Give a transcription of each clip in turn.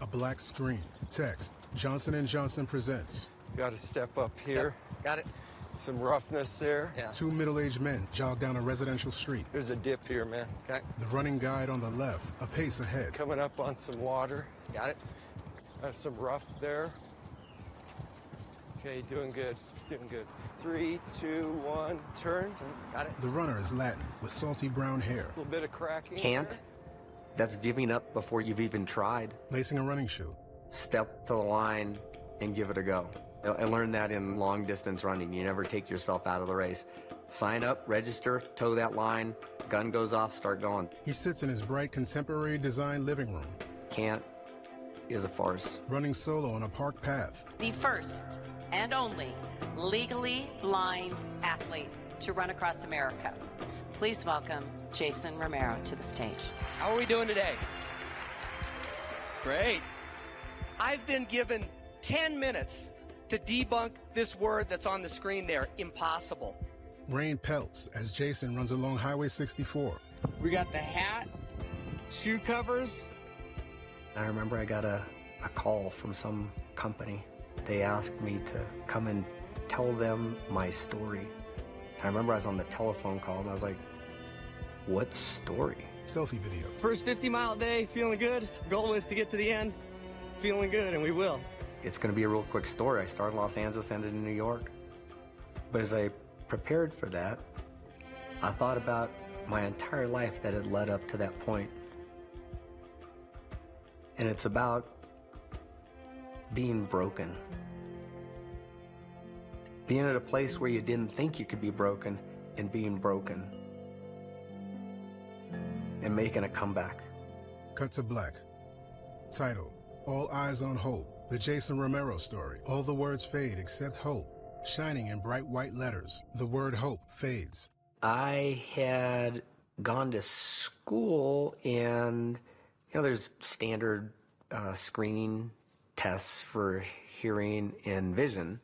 A black screen. Text. Johnson & Johnson presents. Got to step up here. Got it. Some roughness there. Yeah. Two middle-aged men jog down a residential street. There's a dip here, man. Okay. The running guide on the left, a pace ahead. Coming up on some water. Got it. Some rough there. Okay, doing good. Doing good. 3, 2, 1, turn. Got it. The runner is Latin, with salty brown hair. A little bit of cracking. Can't. there. That's giving up before you've even tried. Lacing a running shoe. Step to the line and give it a go. I learned that in long distance running. You never take yourself out of the race. Sign up, register, toe that line, gun goes off, start going. He sits in his bright contemporary design living room. Can't is a farce. Running solo on a park path. The first and only legally blind athlete to run across America. Please welcome Jason Romero to the stage. How are we doing today? Great. I've been given 10 minutes to debunk this word that's on the screen there, impossible. Rain pelts as Jason runs along Highway 64. We got the hat, shoe covers. I remember I got a call from some company. They asked me to come and tell them my story. I remember I was on the telephone call and I was like, what story? Selfie video. First 50-mile day, feeling good. Goal is to get to the end, feeling good, and we will. It's going to be a real quick story. I started in Los Angeles, ended in New York. But as I prepared for that, I thought about my entire life that had led up to that point. And it's about being broken. Being at a place where you didn't think you could be broken and being broken. And making a comeback. Cut to black. Title. All Eyes on Hope. The Jason Romero story. All the words fade except hope. Shining in bright white letters. The word hope fades. I had gone to school and, there's standard screening tests for hearing and vision.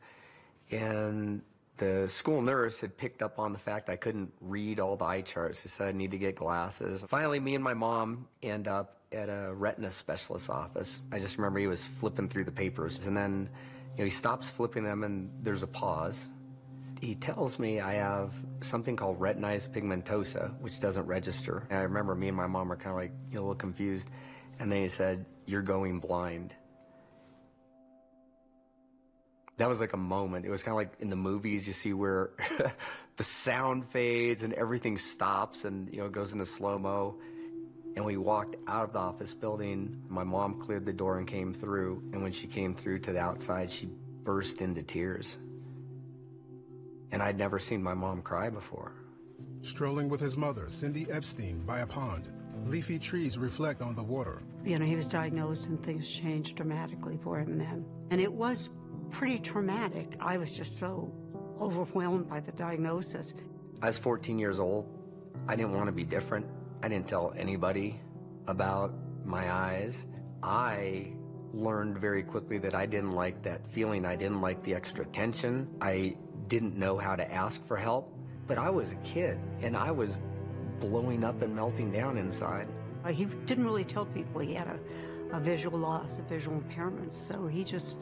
And the school nurse had picked up on the fact I couldn't read all the eye charts. She said I need to get glasses. Finally, me and my mom end up at a retina specialist's office. I just remember he was flipping through the papers. And then, he stops flipping them and there's a pause. He tells me I have something called retinitis pigmentosa, which doesn't register. And I remember me and my mom were kind of like, a little confused. And then he said, you're going blind. That was like a moment. It was kind of like in the movies, you see where the sound fades and everything stops and, it goes into slow-mo. And we walked out of the office building. My mom cleared the door and came through. And when she came through to the outside, she burst into tears. And I'd never seen my mom cry before. Strolling with his mother, Cindy Epstein, by a pond. Leafy trees reflect on the water. He was diagnosed and things changed dramatically for him then. And it was pretty traumatic. I was just so overwhelmed by the diagnosis. I was 14 years old. I didn't want to be different. I didn't tell anybody about my eyes. I learned very quickly that I didn't like that feeling. I didn't like the extra attention. I didn't know how to ask for help. But I was a kid, and I was blowing up and melting down inside. He didn't really tell people he had a visual loss, a visual impairment, so he just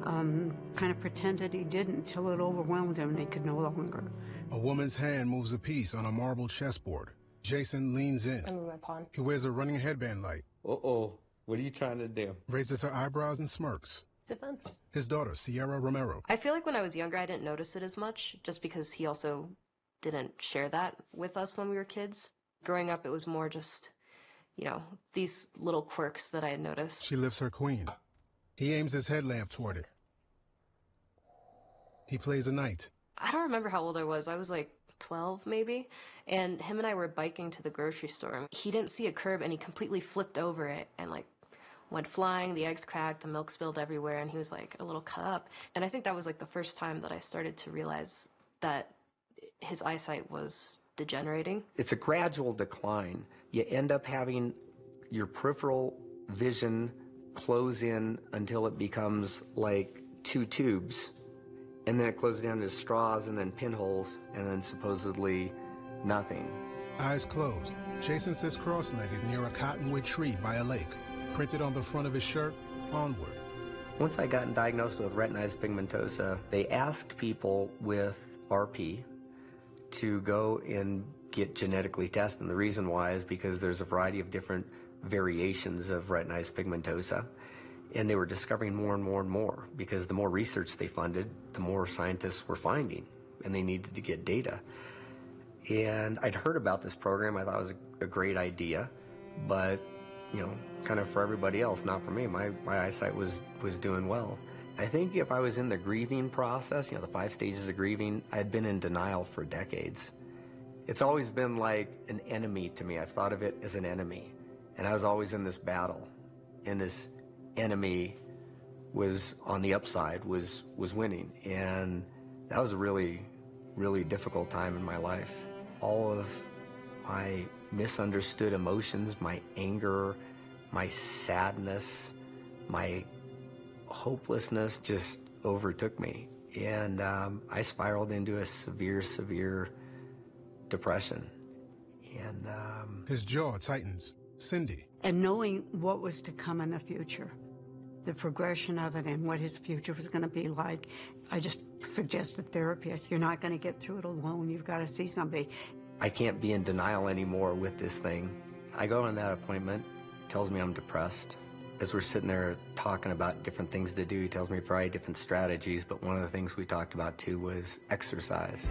kind of pretended he didn't until it overwhelmed him and he could no longer. A woman's hand moves a piece on a marble chessboard. Jason leans in. I'm in my pawn. He wears a running headband light. Uh-oh, what are you trying to do? Raises her eyebrows and smirks. Defense. His daughter, Sierra Romero. I feel like when I was younger, I didn't notice it as much, just because he also didn't share that with us when we were kids. Growing up, it was more just, these little quirks that I had noticed. She lifts her queen. He aims his headlamp toward it. He plays a knight. I don't remember how old I was. I was like 12 maybe, and him and I were biking to the grocery store. He didn't see a curb and he completely flipped over it and went flying. The eggs cracked, the milk spilled everywhere, and he was like a little cut up. And I think that was like the first time that I started to realize that his eyesight was degenerating. It's a gradual decline. You end up having your peripheral vision close in until it becomes like two tubes. And then it closes down to straws and then pinholes and then supposedly nothing. Eyes closed. Jason sits cross-legged near a cottonwood tree by a lake. printed on the front of his shirt, onward. Once I got diagnosed with retinitis pigmentosa, they asked people with RP to go and get genetically tested. And the reason why is because there's a variety of different variations of retinitis pigmentosa. And they were discovering more and more and more, because the more research they funded, the more scientists were finding, and they needed to get data. And I'd heard about this program. I thought it was a great idea, but, you know, kind of for everybody else, not for me. My eyesight was doing well. I think if I was in the grieving process, you know, the 5 stages of grieving, I'd been in denial for decades. It's always been like an enemy to me. I've thought of it as an enemy. And I was always in this battle, and this enemy was on the upside, was winning. And that was a really, really difficult time in my life. All of my misunderstood emotions, my anger, my sadness, my hopelessness just overtook me. And I spiraled into a severe, severe depression. And his jaw tightens. Cindy. And knowing what was to come in the future, the progression of it and what his future was going to be like, I just suggested therapy. I said, you're not going to get through it alone. You've got to see somebody. I can't be in denial anymore with this thing. I go on that appointment, tells me I'm depressed. As we're sitting there talking about different things to do, he tells me a variety of different strategies, but one of the things we talked about too was exercise.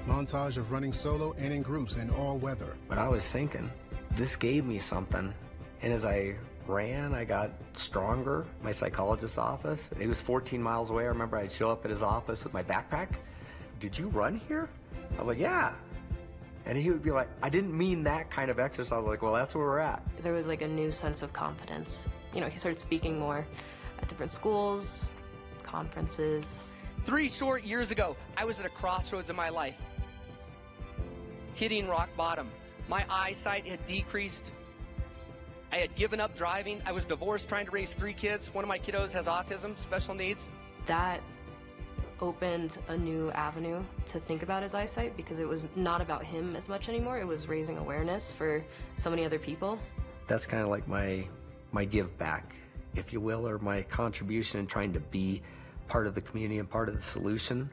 Montage of running solo and in groups in all weather. But I was thinking, this gave me something. And as I ran, I got stronger. My psychologist's office, he was 14 miles away. I remember I'd show up at his office with my backpack. Did you run here? I was like, yeah. And he would be like, I didn't mean that kind of exercise. I was like, well, that's where we're at. There was like a new sense of confidence. You know, he started speaking more at different schools, conferences. 3 short years ago, I was at a crossroads in my life, hitting rock bottom. My eyesight had decreased. I had given up driving. I was divorced, trying to raise 3 kids. One of my kiddos has autism, special needs. That opened a new avenue to think about his eyesight, because it was not about him as much anymore. It was raising awareness for so many other people. That's kind of like my give back, if you will, or my contribution in trying to be part of the community and part of the solution.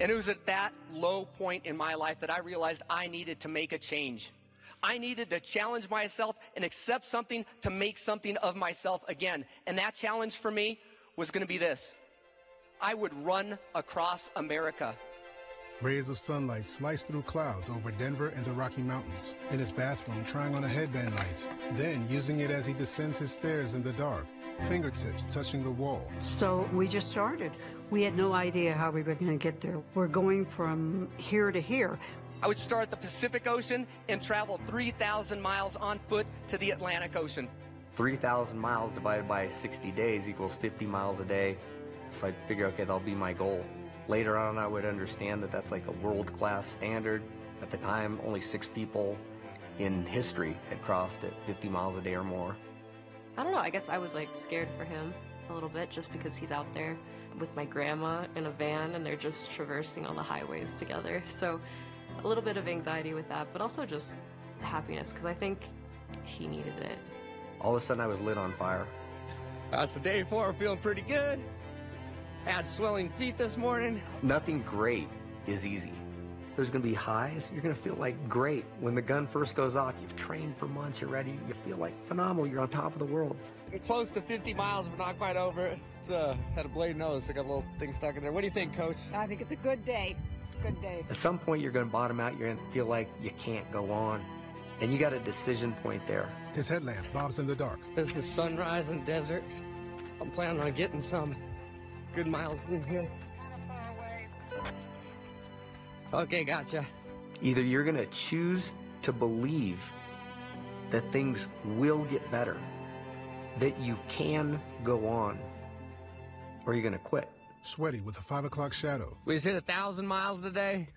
And it was at that low point in my life that I realized I needed to make a change. I needed to challenge myself and accept something to make something of myself again. And that challenge for me was going to be this. I would run across America. Rays of sunlight slice through clouds over Denver and the Rocky Mountains. In his bathroom, trying on a headband light. Then using it as he descends his stairs in the dark. Fingertips touching the wall. So we just started. We had no idea how we were going to get there. We're going from here to here. I would start at the Pacific Ocean and travel 3,000 miles on foot to the Atlantic Ocean. 3,000 miles divided by 60 days equals 50 miles a day. So I'd figure, okay, that'll be my goal. Later on, I would understand that that's like a world-class standard. At the time, only 6 people in history had crossed it 50 miles a day or more. I don't know, I guess I was like scared for him a little bit, just because he's out there with my grandma in a van and they're just traversing on the highways together. So a little bit of anxiety with that, but also just happiness, because I think he needed it. All of a sudden, I was lit on fire. That's the day before, feeling pretty good. Had swelling feet this morning. Nothing great is easy. There's going to be highs. You're going to feel like great. When the gun first goes off, you've trained for months, you're ready, you feel like phenomenal, you're on top of the world. We're close to 50 miles, but not quite over it. It's had a blade nose, I got a little thing stuck in there. What do you think, Coach? I think it's a good day. It's a good day. At some point, you're going to bottom out. You're going to feel like you can't go on. And you got a decision point there. His headlamp bobs in the dark. This is sunrise in the desert. I'm planning on getting some good miles in here. Okay, gotcha. Either you're going to choose to believe that things will get better, that you can go on, or you're going to quit. Sweaty with a 5 o'clock shadow. We just hit 1,000 miles today.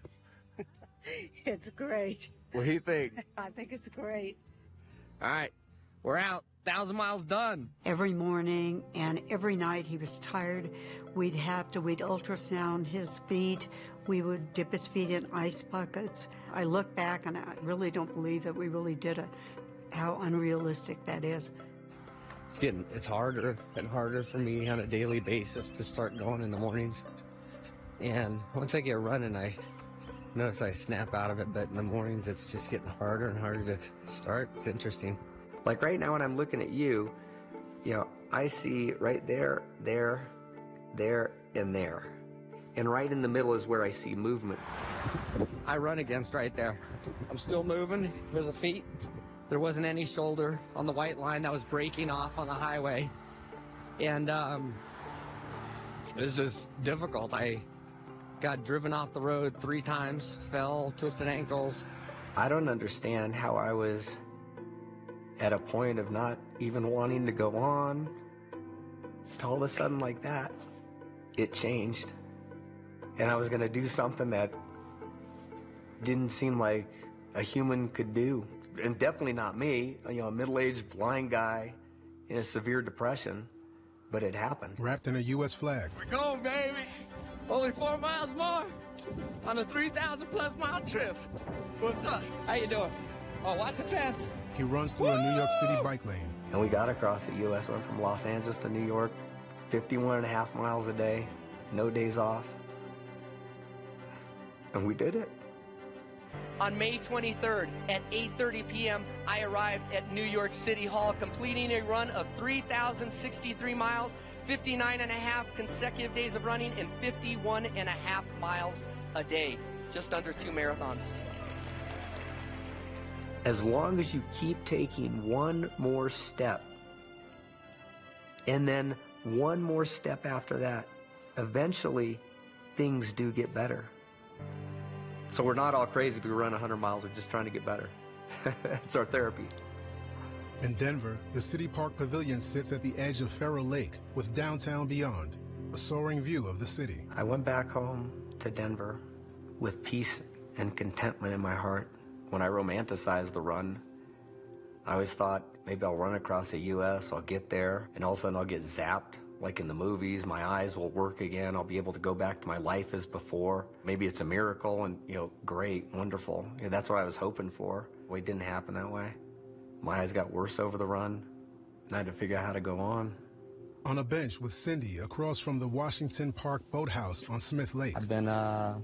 It's great. What do you think? I think it's great. All right, we're out. 1,000 miles done. Every morning and every night he was tired. We'd ultrasound his feet. We would dip his feet in ice buckets. I look back and I really don't believe that we really did it. How unrealistic that is. It's harder and harder for me on a daily basis to start going in the mornings. And once I get running, I notice I snap out of it, but in the mornings it's just getting harder and harder to start. It's interesting. Like right now when I'm looking at you, I see right there, there, and there. And right in the middle is where I see movement. I run against right there. I'm still moving. There's a feet. There wasn't any shoulder on the white line that was breaking off on the highway. And it was just difficult. I got driven off the road 3 times, fell, twisted ankles. I don't understand how I was at a point of not even wanting to go on. All of a sudden like that, it changed. And I was gonna do something that didn't seem like a human could do. And definitely not me, a middle-aged blind guy in a severe depression, but it happened. Wrapped in a U.S. flag. We're going, baby. Only 4 miles more on a 3,000+ mile trip. What's up? How you doing? Oh, watch the fence. He runs through a New York City bike lane. And we got across the U.S., went from Los Angeles to New York, 51.5 miles a day, no days off. And we did it. On May 23rd at 8:30 p.m., I arrived at New York City Hall, completing a run of 3,063 miles, 59.5 consecutive days of running, and 51.5 miles a day. Just under 2 marathons. As long as you keep taking one more step, and then one more step after that, eventually things do get better. So we're not all crazy if we run 100 miles. We're just trying to get better. It's our therapy. In Denver, the City Park Pavilion sits at the edge of Farrell Lake with downtown beyond, a soaring view of the city. I went back home to Denver with peace and contentment in my heart. When I romanticized the run, I always thought maybe I'll run across the U.S., I'll get there, and all of a sudden I'll get zapped. Like in the movies, my eyes will work again. I'll be able to go back to my life as before. Maybe it's a miracle and, great, wonderful. That's what I was hoping for. Well, it didn't happen that way. My eyes got worse over the run, and I had to figure out how to go on. On a bench with Cindy across from the Washington Park Boathouse on Smith Lake. I've been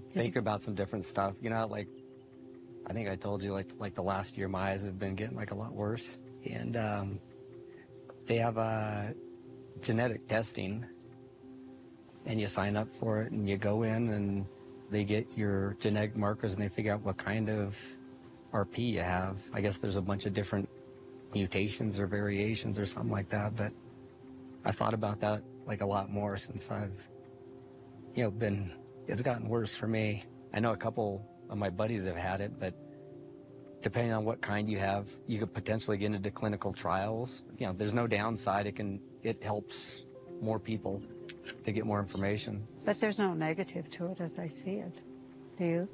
thinking about some different stuff. I think I told you, like the last year, my eyes have been getting a lot worse. And they have genetic testing, and you sign up for it, and you go in, and they get your genetic markers, and they figure out what kind of RP you have. I guess there's a bunch of different mutations or variations or something like that, but I thought about that a lot more since I've, it's gotten worse for me. I know a couple of my buddies have had it, but depending on what kind you have, you could potentially get into clinical trials. There's no downside. It helps more people to get more information. But there's no negative to it as I see it. Do you?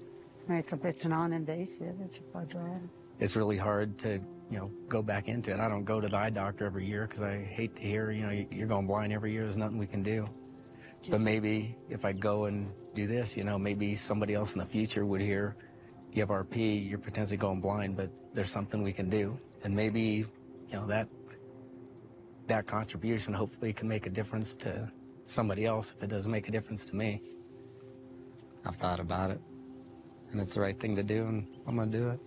It's non-invasive. It's a blood draw. It's really hard to, go back into it. I don't go to the eye doctor every year because I hate to hear, you're going blind every year. There's nothing we can do. But maybe if I go and do this, maybe somebody else in the future would hear, you have RP, you're potentially going blind, but there's something we can do. And maybe, that contribution hopefully can make a difference to somebody else if it doesn't make a difference to me. I've thought about it, and it's the right thing to do, and I'm going to do it.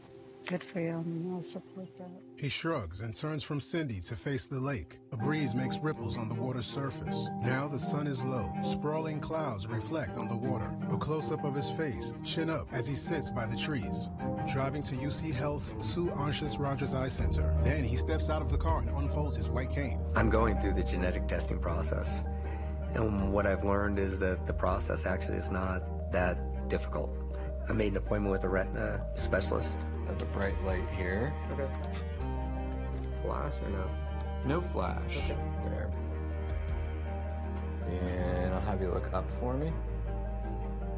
Good for you, and I'll support that. He shrugs and turns from Cindy to face the lake. A breeze makes ripples on the water's surface. Now the sun is low. Sprawling clouds reflect on the water. A close-up of his face, chin up, as he sits by the trees. Driving to UC Health's Sue Anschutz Rogers Eye Center. Then he steps out of the car and unfolds his white cane. I'm going through the genetic testing process. And what I've learned is that the process actually is not that difficult. I made an appointment with a retina specialist. Have a bright light here. Okay. Flash or no? No flash. Okay. There. And I'll have you look up for me.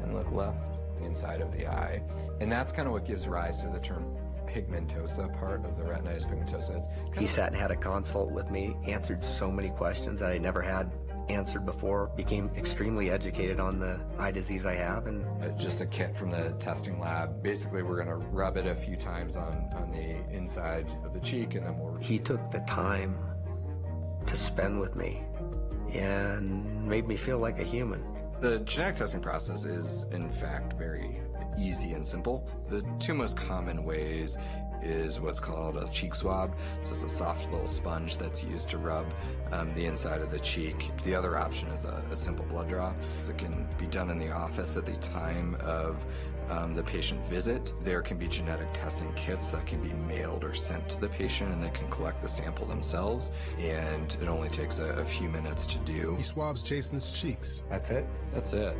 And look left, inside of the eye. And that's kind of what gives rise to the term pigmentosa part of the retinitis pigmentosa. He sat and had a consult with me, answered so many questions that I never had answered before, became extremely educated on the eye disease I have. And just a kit from the testing lab. Basically, we're going to rub it a few times on the inside of the cheek, and then we'll... He took the time to spend with me and made me feel like a human. The genetic testing process is, in fact, very easy and simple. The two most common ways is what's called a cheek swab. So it's a soft little sponge that's used to rub the inside of the cheek. The other option is a simple blood draw. It can be done in the office at the time of the patient visit. There can be genetic testing kits that can be mailed or sent to the patient, and they can collect the sample themselves, and it only takes a few minutes to do. He swabs Jason's cheeks. That's it? That's it.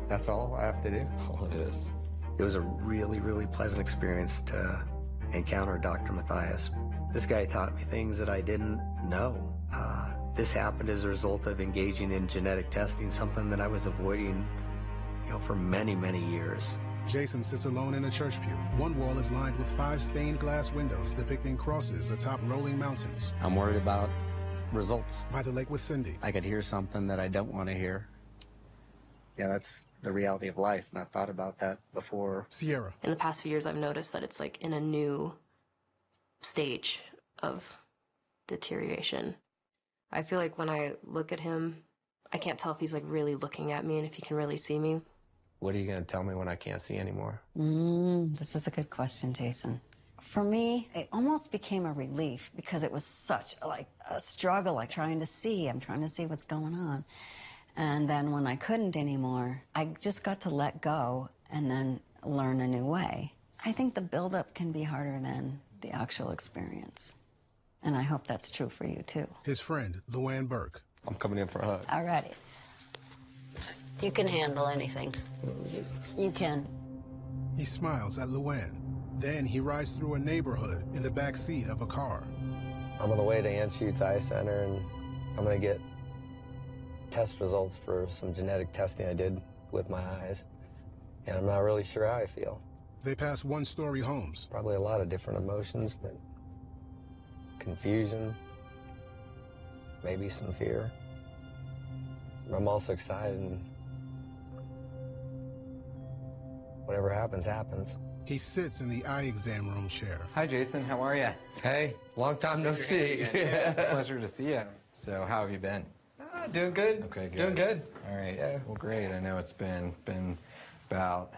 That's all I have to do? All it is. It was a really, really pleasant experience to encounter Dr. Mathias. This guy taught me things that I didn't know. This happened as a result of engaging in genetic testing, something that I was avoiding, for many, many years. Jason sits alone in a church pew. One wall is lined with 5 stained glass windows depicting crosses atop rolling mountains. I'm worried about results. By the lake with Cindy. I could hear something that I don't want to hear. Yeah, that's the reality of life, and I've thought about that before. Sierra. In the past few years, I've noticed that it's like in a new stage of deterioration. I feel like when I look at him, I can't tell if he's like really looking at me and if he can really see me. What are you going to tell me when I can't see anymore? This is a good question, Jason. For me, it almost became a relief because it was such like a struggle, like trying to see. I'm trying to see what's going on. And then when I couldn't anymore, I just got to let go and then learn a new way. I think the buildup can be harder than the actual experience. And I hope that's true for you, too. His friend, Luann Burke. I'm coming in for a hug. All righty. You can handle anything. You can. He smiles at Luann. Then he rides through a neighborhood in the back seat of a car. I'm on the way to Anschutz Eye Center, and I'm going to get test results for some genetic testing I did with my eyes. And I'm not really sure how I feel. They pass one-story homes. Probably a lot of different emotions, but confusion, maybe some fear. I'm also excited, and whatever happens, happens. He sits in the eye exam room chair. Hi, Jason. How are you? Hey, long time no see. It's a pleasure to see you. So how have you been? Doing good. Okay, good. Doing good. All right. Yeah. Well, great. I know it's been about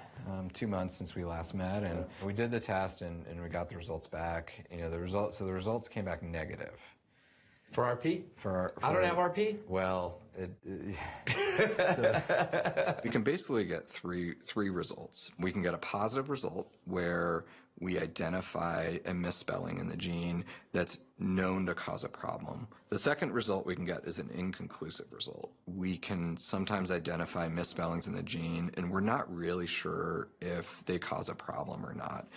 2 months since we last met, and we did the test, and we got the results back. The results came back negative. For RP? I don't have RP? Well, so we can basically get three results. We can get a positive result where we identify a misspelling in the gene that's known to cause a problem. The second result we can get is an inconclusive result. We can sometimes identify misspellings in the gene, and we're not really sure if they cause a problem or not.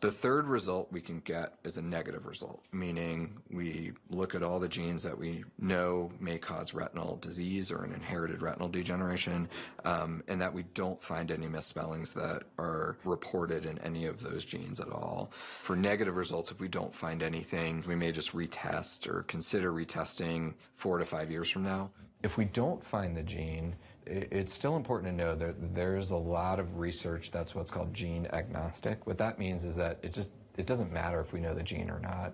The third result we can get is a negative result, meaning we look at all the genes that we know may cause retinal disease or an inherited retinal degeneration, and that we don't find any misspellings that are reported in any of those genes at all. For negative results, if we don't find anything, we may just retest or consider retesting 4 to 5 years from now. If we don't find the gene, it's still important to know that there's a lot of research that's what's called gene agnostic. What that means is that it doesn't matter if we know the gene or not.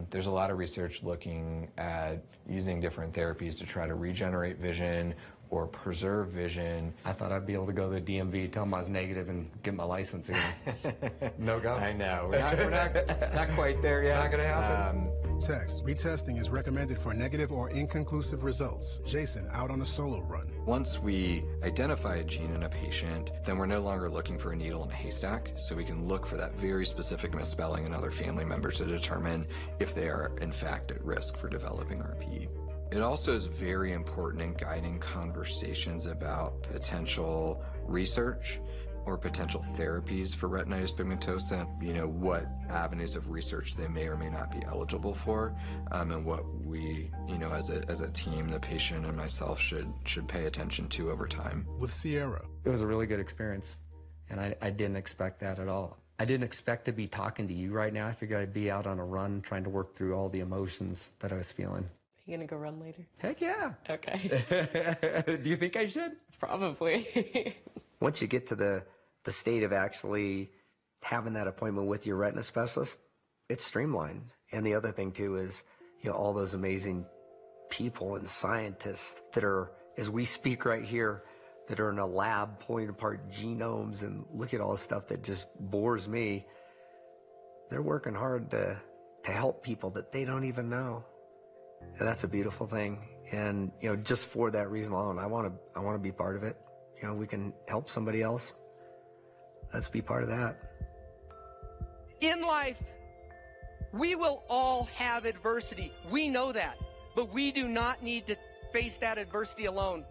There's a lot of research looking at using different therapies to try to regenerate vision or preserve vision. I thought I'd be able to go to the DMV, tell them I was negative, and get my license again. No go? I know. We're not quite there yet. Not going to happen. Text. Retesting is recommended for negative or inconclusive results. Jason out on a solo run. Once we identify a gene in a patient, then we're no longer looking for a needle in a haystack, so we can look for that very specific misspelling in other family members to determine if they are, in fact, at risk for developing RP. It also is very important in guiding conversations about potential research or potential therapies for retinitis pigmentosa, what avenues of research they may or may not be eligible for, and what we, as a team, the patient and myself should pay attention to over time. With Sierra. It was a really good experience, and I didn't expect that at all. I didn't expect to be talking to you right now. I figured I'd be out on a run trying to work through all the emotions that I was feeling. You gonna go run later? Heck yeah. Okay. Do you think I should? Probably. Once you get to the state of actually having that appointment with your retina specialist, it's streamlined. And the other thing too is all those amazing people and scientists that are, as we speak right here, that are in a lab pulling apart genomes and look at all the stuff that just bores me. They're working hard to help people that they don't even know. And that's a beautiful thing. And, just for that reason alone, I want to be part of it. We can help somebody else. Let's be part of that. In life, we will all have adversity. We know that. But we do not need to face that adversity alone.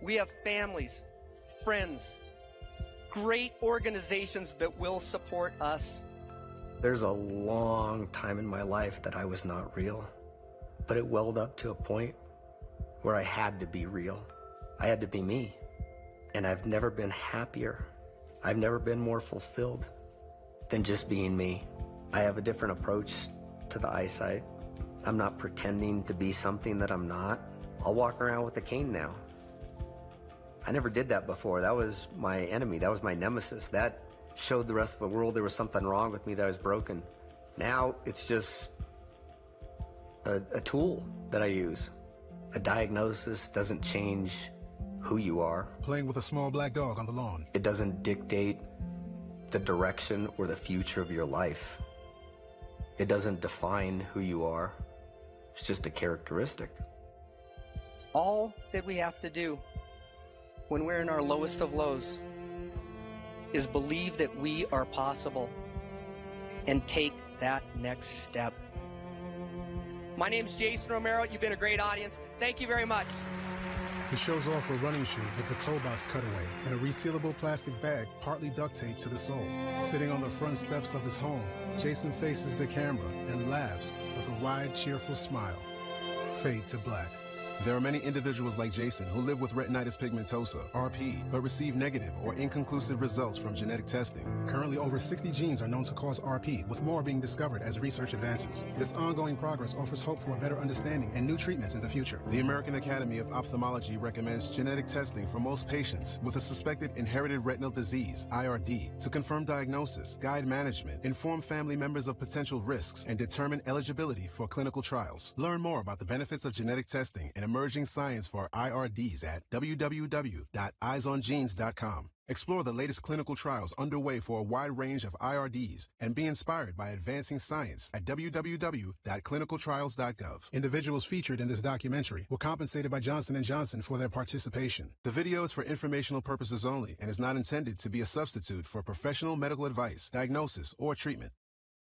We have families, friends, great organizations that will support us. There's a long time in my life that I was not real, but it welled up to a point where I had to be real. I had to be me. And I've never been happier. I've never been more fulfilled than just being me. I have a different approach to the eyesight. I'm not pretending to be something that I'm not. I'll walk around with a cane now. I never did that before. That was my enemy. That was my nemesis. That showed the rest of the world there was something wrong with me, that I was broken. Now it's just a tool that I use. A diagnosis doesn't change who you are. Playing with a small black dog on the lawn. It doesn't dictate the direction or the future of your life. It doesn't define who you are. It's just a characteristic. All that we have to do when we're in our lowest of lows is believe that we are possible and take that next step. My name's Jason Romero. You've been a great audience. Thank you very much. He shows off a running shoe with the toe box cutaway and a resealable plastic bag partly duct taped to the sole. Sitting on the front steps of his home, Jason faces the camera and laughs with a wide, cheerful smile. Fade to black. There are many individuals like Jason who live with retinitis pigmentosa, RP, but receive negative or inconclusive results from genetic testing. Currently, over 60 genes are known to cause RP, with more being discovered as research advances. This ongoing progress offers hope for a better understanding and new treatments in the future. The American Academy of Ophthalmology recommends genetic testing for most patients with a suspected inherited retinal disease, IRD, to confirm diagnosis, guide management, inform family members of potential risks, and determine eligibility for clinical trials. Learn more about the benefits of genetic testing and emerging science for IRDs at www.eyesongenes.com. Explore the latest clinical trials underway for a wide range of IRDs and be inspired by advancing science at www.clinicaltrials.gov. Individuals featured in this documentary were compensated by Johnson & Johnson for their participation. The video is for informational purposes only and is not intended to be a substitute for professional medical advice, diagnosis, or treatment.